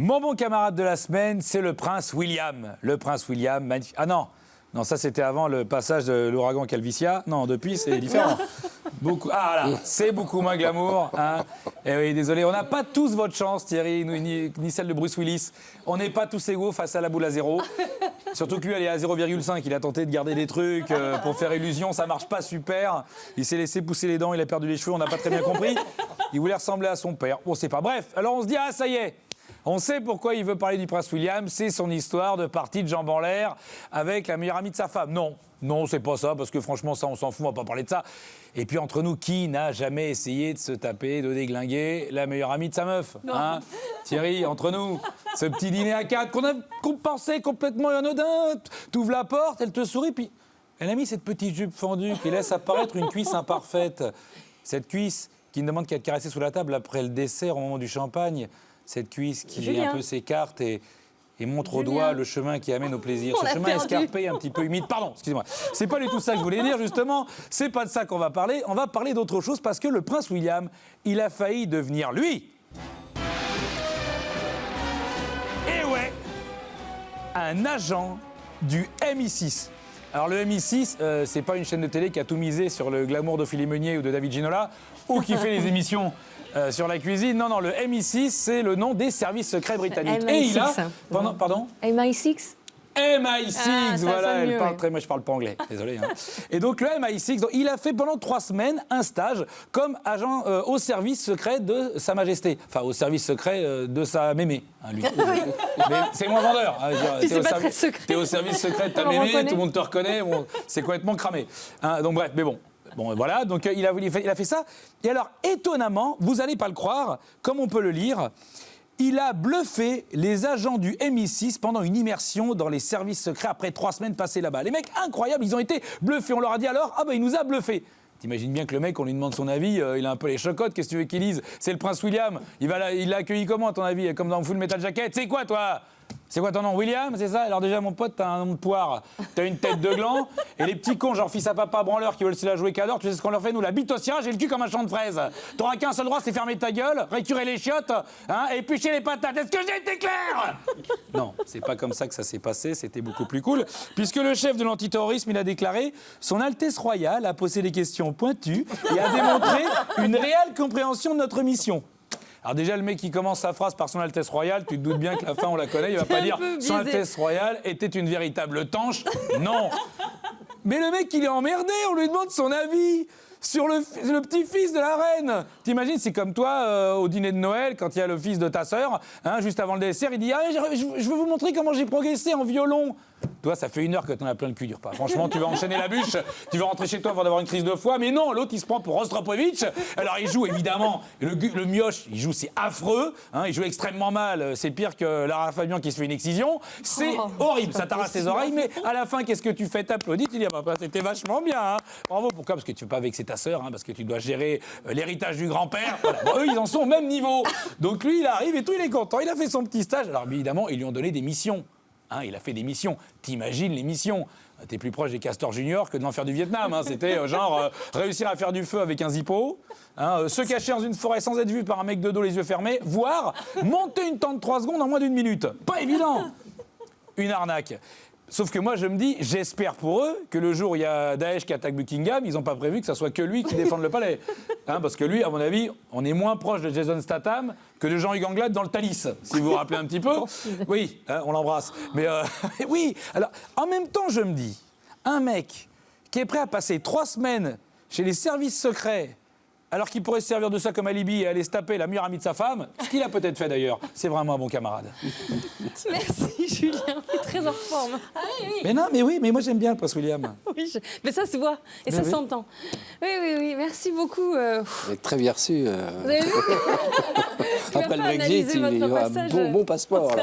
Mon bon camarade de la semaine, c'est le prince William. Le prince William, magnifique. Ah non, non, ça c'était avant le passage de l'ouragan Calvicia. Non, depuis c'est différent. Beaucoup. Ah là, c'est beaucoup moins glamour. Hein. Et oui, désolé, on n'a pas tous votre chance, Thierry, ni celle de Bruce Willis. On n'est pas tous égaux face à la boule à zéro. Surtout que lui, elle est à 0,5. Il a tenté de garder des trucs pour faire illusion. Ça marche pas super. Il s'est laissé pousser les dents, il a perdu les cheveux. On n'a pas très bien compris. Il voulait ressembler à son père. On sait pas. Bref, alors on se dit, ah ça y est. On sait pourquoi il veut parler du prince William, c'est son histoire de partie de jambes en l'air avec la meilleure amie de sa femme. Non, non, c'est pas ça, parce que franchement, ça, on s'en fout, on va pas parler de ça. Et puis, entre nous, qui n'a jamais essayé de se taper, de déglinguer la meilleure amie de sa meuf, hein? Thierry, entre nous, ce petit dîner à 4 qu'on pensait complètement anodin, t'ouvres la porte, elle te sourit, puis elle a mis cette petite jupe fendue qui laisse apparaître une cuisse imparfaite. Cette cuisse qui ne demande qu'à être caressée sous la table après le dessert au moment du champagne. Cette cuisse qui un peu s'écarte et montre au doigt le chemin qui amène au plaisir. Ce chemin escarpé, un petit peu humide. Pardon, excusez-moi. C'est pas du tout ça que je voulais dire, justement. C'est pas de ça qu'on va parler. On va parler d'autre chose parce que le prince William, il a failli devenir, lui... Et ouais, un agent du MI6. Alors le MI6, c'est pas une chaîne de télé qui a tout misé sur le glamour d'Ophélie Meunier ou de David Ginola, ou qui fait les émissions sur la cuisine. Non, non, le MI6, c'est le nom des services secrets britanniques. MI6. Et il a... Pardon MI6 MI6, voilà, elle parle très... Moi, je parle pas anglais, désolé. Hein. Et donc, le MI6, donc, il a fait pendant 3 semaines un stage comme agent au service secret de Sa Majesté. Enfin, au service secret de sa mémé, hein, lui. Mais c'est moins vendeur. Hein, c'est pas très secret. T'es au service secret de ta mémé, tout le monde te reconnaît, bon, c'est complètement cramé. Hein, donc, bref, mais bon. Bon, voilà, donc il a fait ça. Et alors, étonnamment, vous n'allez pas le croire, comme on peut le lire, il a bluffé les agents du MI6 pendant une immersion dans les services secrets après 3 semaines passées là-bas. Les mecs, incroyables, ils ont été bluffés. On leur a dit alors, ah ben il nous a bluffés. T'imagines bien que le mec, on lui demande son avis, il a un peu les chocottes, qu'est-ce que tu veux qu'il dise? C'est le prince William, il l'a accueilli comment, à ton avis? Comme dans Full Metal Jacket. C'est quoi, toi? C'est quoi ton nom? William, c'est ça? Alors déjà, mon pote, t'as un nom de poire, t'as une tête de gland, et les petits cons, genre fils à papa branleurs qui veulent se la jouer qu'adore, tu sais ce qu'on leur fait, nous, la bite au cirage et le cul comme un champ de fraises. T'auras qu'un seul droit, c'est fermer ta gueule, récurer les chiottes, hein, et éplucher les patates. Est-ce que j'ai été clair? Non, c'est pas comme ça que ça s'est passé, c'était beaucoup plus cool, puisque le chef de l'antiterrorisme, il a déclaré « Son Altesse Royale a posé des questions pointues et a démontré une réelle compréhension de notre mission ». Alors déjà, le mec qui commence sa phrase par Son Altesse Royale, tu te doutes bien que la fin, on la connaît, il va pas dire « Son Altesse Royale était une véritable tanche ». Non. Mais le mec, il est emmerdé, on lui demande son avis sur le petit-fils de la reine. T'imagines, c'est comme toi, au dîner de Noël, quand il y a le fils de ta sœur, hein, juste avant le dessert, il dit ah, « je veux vous montrer comment j'ai progressé en violon ». Toi, ça fait 1 heure que t'en as plein le cul du repas. Franchement, tu vas enchaîner la bûche, tu vas rentrer chez toi avant d'avoir une crise de foie. Mais non, l'autre, il se prend pour Rostropovitch. Alors, il joue, évidemment, le mioche, il joue, c'est affreux. Hein, il joue extrêmement mal. C'est pire que Lara Fabian qui se fait une excision. C'est horrible, ça t'arrache les oreilles. Mais à la fin, qu'est-ce que tu fais? T'applaudis, tu dis, ah, bah, c'était vachement bien. Hein. Bravo, pourquoi? Parce que tu ne veux pas vexer ta sœur, hein, parce que tu dois gérer l'héritage du grand-père. Voilà. Bon, eux, ils en sont au même niveau. Donc, lui, il arrive et tout, il est content. Il a fait son petit stage. Alors, évidemment, ils lui ont donné des missions. Hein, il a fait des missions. T'imagines les missions? T'es plus proche des Castors Junior que de l'enfer du Vietnam. Hein. C'était genre réussir à faire du feu avec un zippo, hein, se cacher dans une forêt sans être vu par un mec de dos les yeux fermés, voire monter une tente 3 secondes en moins d'1 minute. Pas évident. Une arnaque. Sauf que moi, je me dis, j'espère pour eux que le jour où il y a Daesh qui attaque Buckingham, ils n'ont pas prévu que ça soit que lui qui défende le palais. Hein, parce que lui, à mon avis, on est moins proche de Jason Statham que de Jean-Hugues Anglade dans le Thalys, si vous vous rappelez un petit peu. Oui, hein, on l'embrasse. Mais oui, alors, en même temps, je me dis, un mec qui est prêt à passer 3 semaines chez les services secrets, alors qu'il pourrait se servir de ça comme alibi et aller se taper la meilleure amie de sa femme, ce qu'il a peut-être fait d'ailleurs, c'est vraiment un bon camarade. Merci Julien, il est très en forme. Ah, oui, oui. Mais non, mais oui, mais moi j'aime bien le prince William. Oui, mais ça se voit et ça s'entend. Oui, oui, oui, merci beaucoup. Vous êtes très bien reçu. Vous avez vu? Après le Brexit, il y aura un bon passeport.